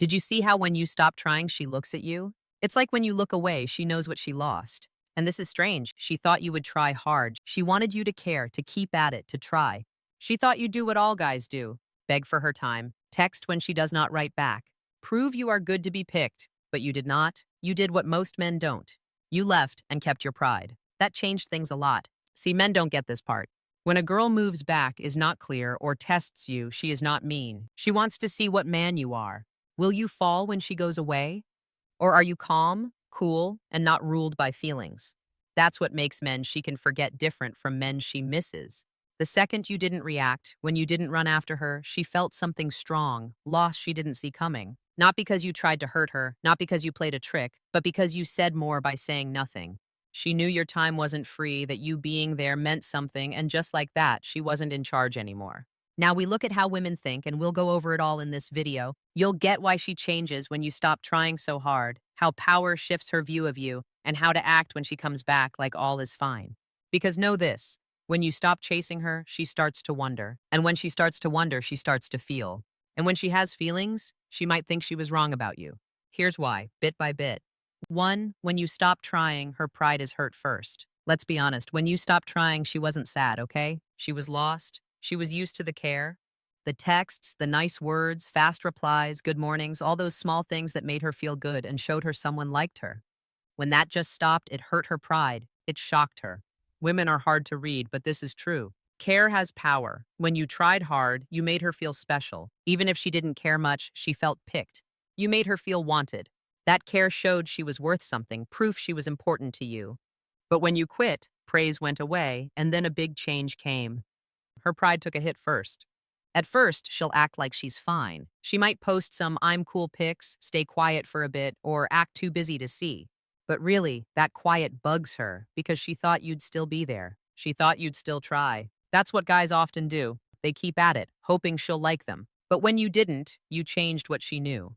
Did you see how when you stop trying, she looks at you? It's like when you look away, she knows what she lost. And this is strange. She thought you would try hard. She wanted you to care, to keep at it, to try. She thought you'd do what all guys do: beg for her time, text when she does not write back, prove you are good to be picked. But you did not. You did what most men don't. You left and kept your pride. That changed things a lot. See, men don't get this part. When a girl moves back, is not clear, or tests you, she is not mean. She wants to see what man you are. Will you fall when she goes away? Or are you calm, cool, and not ruled by feelings? That's what makes men she can forget different from men she misses. The second you didn't react, when you didn't run after her, she felt something strong, loss she didn't see coming. Not because you tried to hurt her, not because you played a trick, but because you said more by saying nothing. She knew your time wasn't free, that you being there meant something, and just like that, she wasn't in charge anymore. Now we look at how women think, and we'll go over it all in this video. You'll get why she changes when you stop trying so hard, how power shifts her view of you, and how to act when she comes back like all is fine. Because know this, when you stop chasing her, she starts to wonder. And when she starts to wonder, she starts to feel. And when she has feelings, she might think she was wrong about you. Here's why, bit by bit. 1. When you stop trying, her pride is hurt first. Let's be honest, when you stopped trying, she wasn't sad, okay? She was lost. She was used to the care, the texts, the nice words, fast replies, good mornings, all those small things that made her feel good and showed her someone liked her. When that just stopped, it hurt her pride. It shocked her. Women are hard to read, but this is true. Care has power. When you tried hard, you made her feel special. Even if she didn't care much, she felt picked. You made her feel wanted. That care showed she was worth something, proof she was important to you. But when you quit, praise went away, and then a big change came. Her pride took a hit first. At first, she'll act like she's fine. She might post some "I'm cool" pics, stay quiet for a bit, or act too busy to see. But really, that quiet bugs her because she thought you'd still be there. She thought you'd still try. That's what guys often do. They keep at it, hoping she'll like them. But when you didn't, you changed what she knew.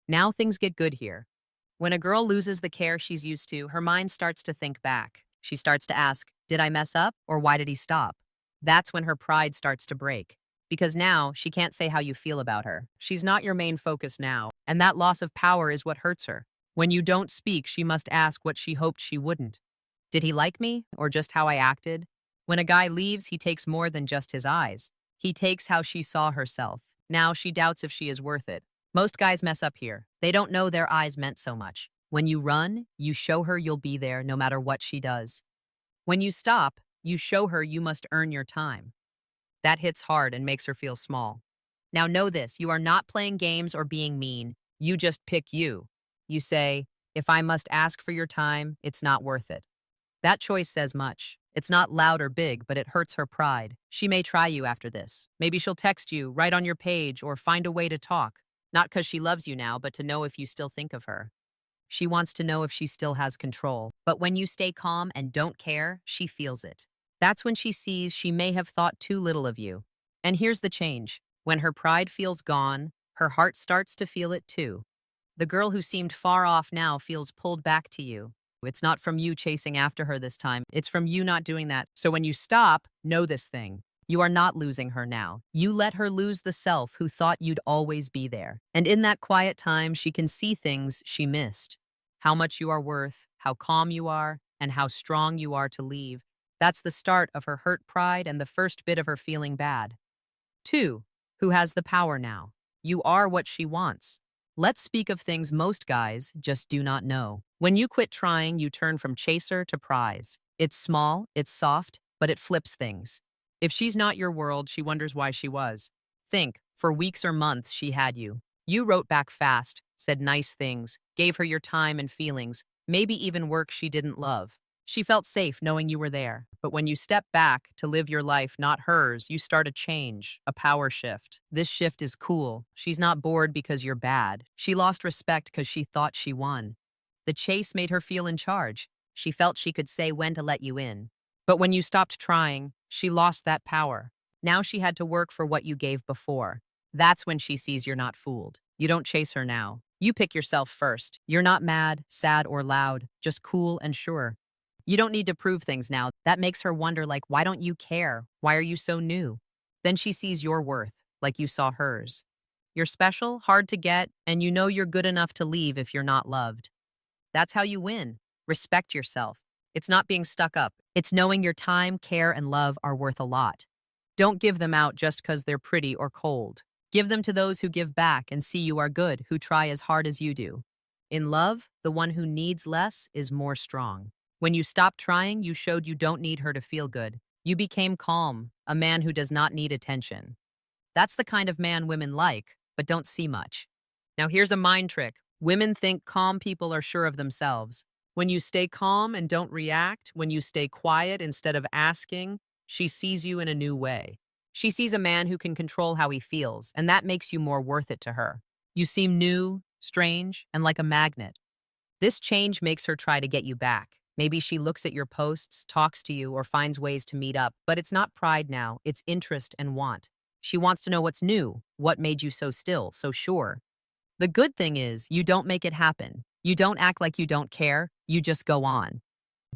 Now things get good here. When a girl loses the care she's used to, her mind starts to think back. She starts to ask, did I mess up, or why did he stop? That's when her pride starts to break. Because now, she can't say how you feel about her. She's not your main focus now, and that loss of power is what hurts her. When you don't speak, she must ask what she hoped she wouldn't. Did he like me, or just how I acted? When a guy leaves, he takes more than just his eyes. He takes how she saw herself. Now she doubts if she is worth it. Most guys mess up here. They don't know their eyes meant so much. When you run, you show her you'll be there no matter what she does. When you stop, you show her you must earn your time. That hits hard and makes her feel small. Now know this, you are not playing games or being mean. You just pick you. You say, if I must ask for your time, it's not worth it. That choice says much. It's not loud or big, but it hurts her pride. She may try you after this. Maybe she'll text you, write on your page, or find a way to talk. Not because she loves you now, but to know if you still think of her. She wants to know if she still has control. But when you stay calm and don't care, she feels it. That's when she sees she may have thought too little of you. And here's the change. When her pride feels gone, her heart starts to feel it too. The girl who seemed far off now feels pulled back to you. It's not from you chasing after her this time. It's from you not doing that. So when you stop, know this thing. You are not losing her now. You let her lose the self who thought you'd always be there. And in that quiet time, she can see things she missed. How much you are worth, how calm you are, and how strong you are to leave. That's the start of her hurt pride and the first bit of her feeling bad. 2. Who has the power now? You are what she wants. Let's speak of things most guys just do not know. When you quit trying, you turn from chaser to prize. It's small, it's soft, but it flips things. If she's not your world, she wonders why she was. Think, for weeks or months she had you. You wrote back fast, said nice things, gave her your time and feelings, maybe even work she didn't love. She felt safe knowing you were there. But when you step back to live your life, not hers, you start a change, a power shift. This shift is cool. She's not bored because you're bad. She lost respect because she thought she won. The chase made her feel in charge. She felt she could say when to let you in. But when you stopped trying, she lost that power. Now she had to work for what you gave before. That's when she sees you're not fooled. You don't chase her now. You pick yourself first. You're not mad, sad, or loud, just cool and sure. You don't need to prove things now. That makes her wonder, like, why don't you care? Why are you so new? Then she sees your worth, like you saw hers. You're special, hard to get, and you know you're good enough to leave if you're not loved. That's how you win. Respect yourself. It's not being stuck up. It's knowing your time, care, and love are worth a lot. Don't give them out just because they're pretty or cold. Give them to those who give back and see you are good, who try as hard as you do. In love, the one who needs less is more strong. When you stopped trying, you showed you don't need her to feel good. You became calm, a man who does not need attention. That's the kind of man women like, but don't see much. Now here's a mind trick. Women think calm people are sure of themselves. When you stay calm and don't react, when you stay quiet instead of asking, she sees you in a new way. She sees a man who can control how he feels, and that makes you more worth it to her. You seem new, strange, and like a magnet. This change makes her try to get you back. Maybe she looks at your posts, talks to you, or finds ways to meet up, but it's not pride now, it's interest and want. She wants to know what's new, what made you so still, so sure. The good thing is, you don't make it happen. You don't act like you don't care, you just go on.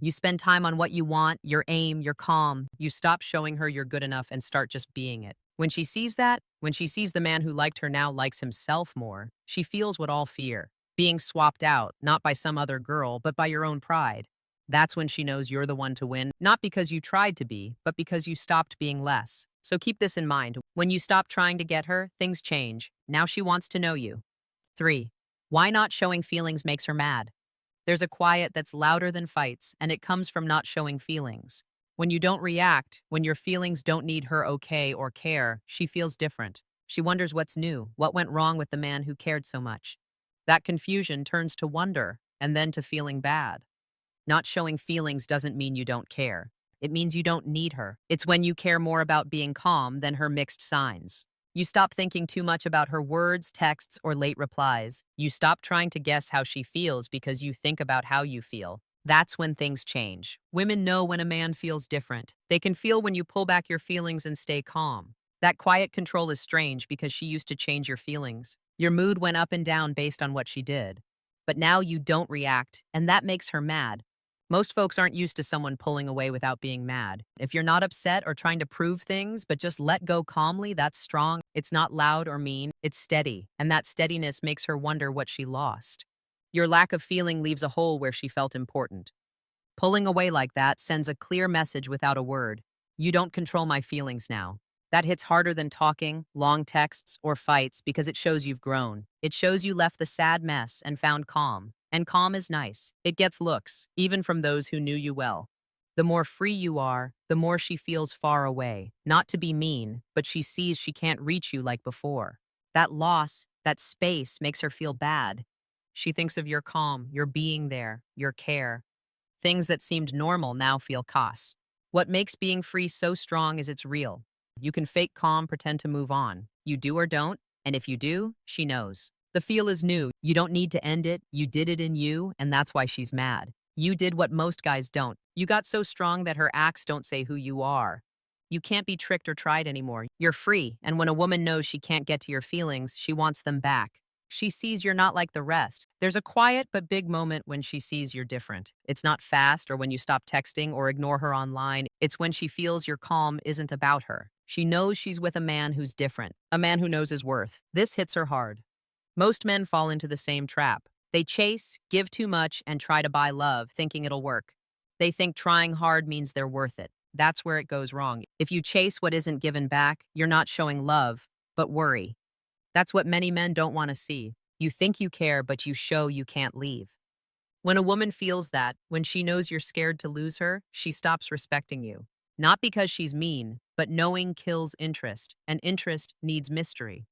You spend time on what you want, your aim, your calm. You stop showing her you're good enough and start just being it. When she sees that, when she sees the man who liked her now likes himself more, she feels what all fear. Being swapped out, not by some other girl, but by your own pride. That's when she knows you're the one to win, not because you tried to be, but because you stopped being less. So keep this in mind. When you stop trying to get her, things change. Now she wants to know you. 3. Why not showing feelings makes her mad? There's a quiet that's louder than fights, and it comes from not showing feelings. When you don't react, when your feelings don't need her okay or care, she feels different. She wonders what's new, what went wrong with the man who cared so much. That confusion turns to wonder, and then to feeling bad. Not showing feelings doesn't mean you don't care. It means you don't need her. It's when you care more about being calm than her mixed signs. You stop thinking too much about her words, texts, or late replies. You stop trying to guess how she feels because you think about how you feel. That's when things change. Women know when a man feels different. They can feel when you pull back your feelings and stay calm. That quiet control is strange because she used to change your feelings. Your mood went up and down based on what she did. But now you don't react, and that makes her mad. Most folks aren't used to someone pulling away without being mad. If you're not upset or trying to prove things, but just let go calmly, that's strong. It's not loud or mean, it's steady, and that steadiness makes her wonder what she lost. Your lack of feeling leaves a hole where she felt important. Pulling away like that sends a clear message without a word. You don't control my feelings now. That hits harder than talking, long texts, or fights because it shows you've grown. It shows you left the sad mess and found calm. And calm is nice. It gets looks, even from those who knew you well. The more free you are, the more she feels far away. Not to be mean, but she sees she can't reach you like before. That loss, that space makes her feel bad. She thinks of your calm, your being there, your care. Things that seemed normal now feel costs. What makes being free so strong is it's real. You can fake calm, pretend to move on. You do or don't, and if you do, she knows. The feel is new. You don't need to end it. You did it in you, and that's why she's mad. You did what most guys don't. You got so strong that her acts don't say who you are. You can't be tricked or tried anymore. You're free, and when a woman knows she can't get to your feelings, she wants them back. She sees you're not like the rest. There's a quiet but big moment when she sees you're different. It's not fast or when you stop texting or ignore her online. It's when she feels your calm isn't about her. She knows she's with a man who's different, a man who knows his worth. This hits her hard. Most men fall into the same trap. They chase, give too much, and try to buy love, thinking it'll work. They think trying hard means they're worth it. That's where it goes wrong. If you chase what isn't given back, you're not showing love, but worry. That's what many men don't want to see. You think you care, but you show you can't leave. When a woman feels that, when she knows you're scared to lose her, she stops respecting you. Not because she's mean, but knowing kills interest, and interest needs mystery.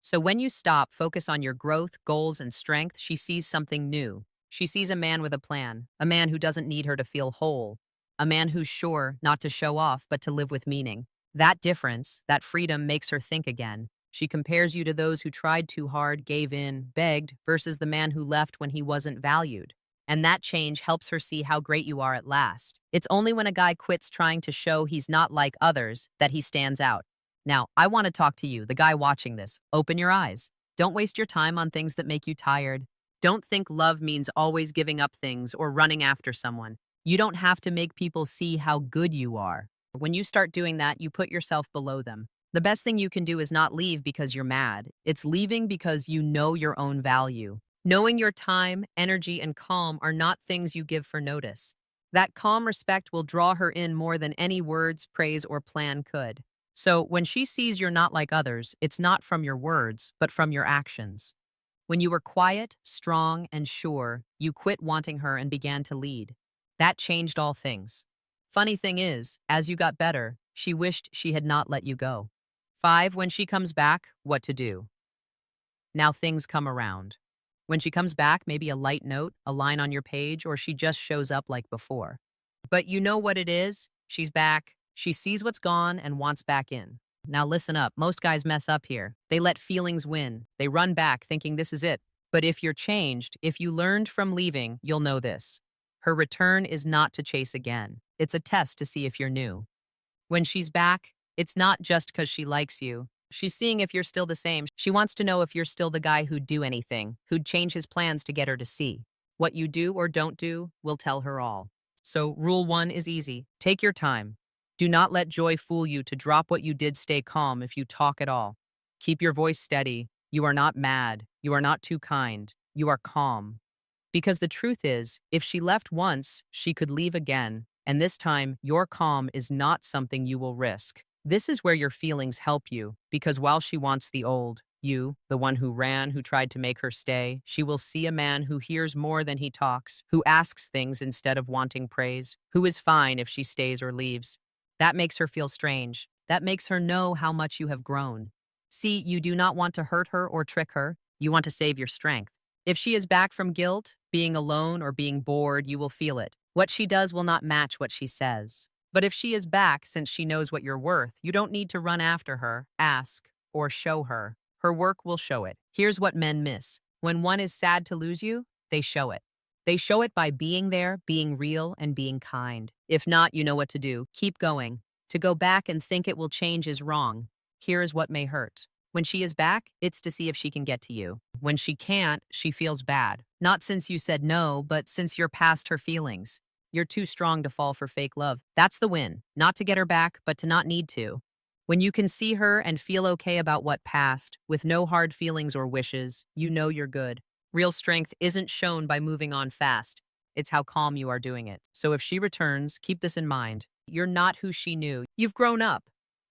So when you stop, focus on your growth, goals, and strength, she sees something new. She sees a man with a plan, a man who doesn't need her to feel whole, a man who's sure not to show off, but to live with meaning. That difference, that freedom makes her think again. She compares you to those who tried too hard, gave in, begged, versus the man who left when he wasn't valued. And that change helps her see how great you are at last. It's only when a guy quits trying to show he's not like others that he stands out. Now, I want to talk to you, the guy watching this. Open your eyes. Don't waste your time on things that make you tired. Don't think love means always giving up things or running after someone. You don't have to make people see how good you are. When you start doing that, you put yourself below them. The best thing you can do is not leave because you're mad. It's leaving because you know your own value. Knowing your time, energy, and calm are not things you give for notice. That calm respect will draw her in more than any words, praise, or plan could. So when she sees you're not like others, it's not from your words, but from your actions. When you were quiet, strong, and sure, you quit wanting her and began to lead. That changed all things. Funny thing is, as you got better, she wished she had not let you go. 5. When she comes back, what to do. Now things come around. When she comes back, maybe a light note, a line on your page, or she just shows up like before. But you know what it is? She's back. She sees what's gone and wants back in. Now listen up. Most guys mess up here. They let feelings win. They run back thinking this is it. But if you're changed, if you learned from leaving, you'll know this. Her return is not to chase again. It's a test to see if you're new. When she's back, it's not just because she likes you. She's seeing if you're still the same. She wants to know if you're still the guy who'd do anything, who'd change his plans to get her to see. What you do or don't do will tell her all. So rule 1 is easy. Take your time. Do not let joy fool you to drop what you did. Stay calm if you talk at all. Keep your voice steady. You are not mad. You are not too kind. You are calm. Because the truth is, if she left once, she could leave again. And this time, your calm is not something you will risk. This is where your feelings help you, because while she wants the old, you, the one who ran, who tried to make her stay, she will see a man who hears more than he talks, who asks things instead of wanting praise, who is fine if she stays or leaves. That makes her feel strange. That makes her know how much you have grown. See, you do not want to hurt her or trick her. You want to save your strength. If she is back from guilt, being alone, or being bored, you will feel it. What she does will not match what she says. But if she is back, since she knows what you're worth, you don't need to run after her, ask, or show her. Her work will show it. Here's what men miss. When one is sad to lose you, they show it. They show it by being there, being real, and being kind. If not, you know what to do. Keep going. To go back and think it will change is wrong. Here is what may hurt. When she is back, it's to see if she can get to you. When she can't, she feels bad. Not since you said no, but since you're past her feelings. You're too strong to fall for fake love. That's the win. Not to get her back, but to not need to. When you can see her and feel okay about what passed, with no hard feelings or wishes, you know you're good. Real strength isn't shown by moving on fast. It's how calm you are doing it. So if she returns, keep this in mind. You're not who she knew. You've grown up.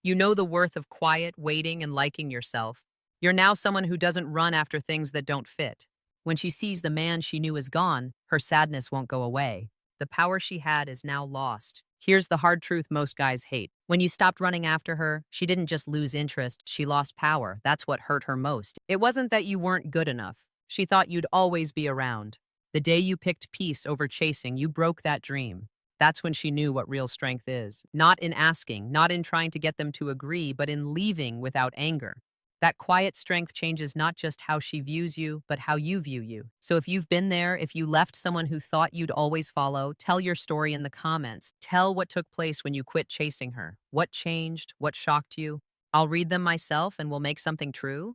You know the worth of quiet, waiting, and liking yourself. You're now someone who doesn't run after things that don't fit. When she sees the man she knew is gone, her sadness won't go away. The power she had is now lost. Here's the hard truth most guys hate. When you stopped running after her, she didn't just lose interest, she lost power. That's what hurt her most. It wasn't that you weren't good enough. She thought you'd always be around. The day you picked peace over chasing, you broke that dream. That's when she knew what real strength is. Not in asking, not in trying to get them to agree, but in leaving without anger. That quiet strength changes not just how she views you, but how you view you. So if you've been there, if you left someone who thought you'd always follow, tell your story in the comments. Tell what took place when you quit chasing her. What changed? What shocked you? I'll read them myself and we'll make something true.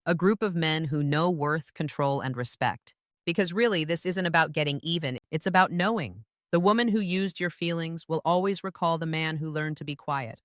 A group of men who know worth, control, and respect. Because really, this isn't about getting even, it's about knowing. The woman who used your feelings will always recall the man who learned to be quiet.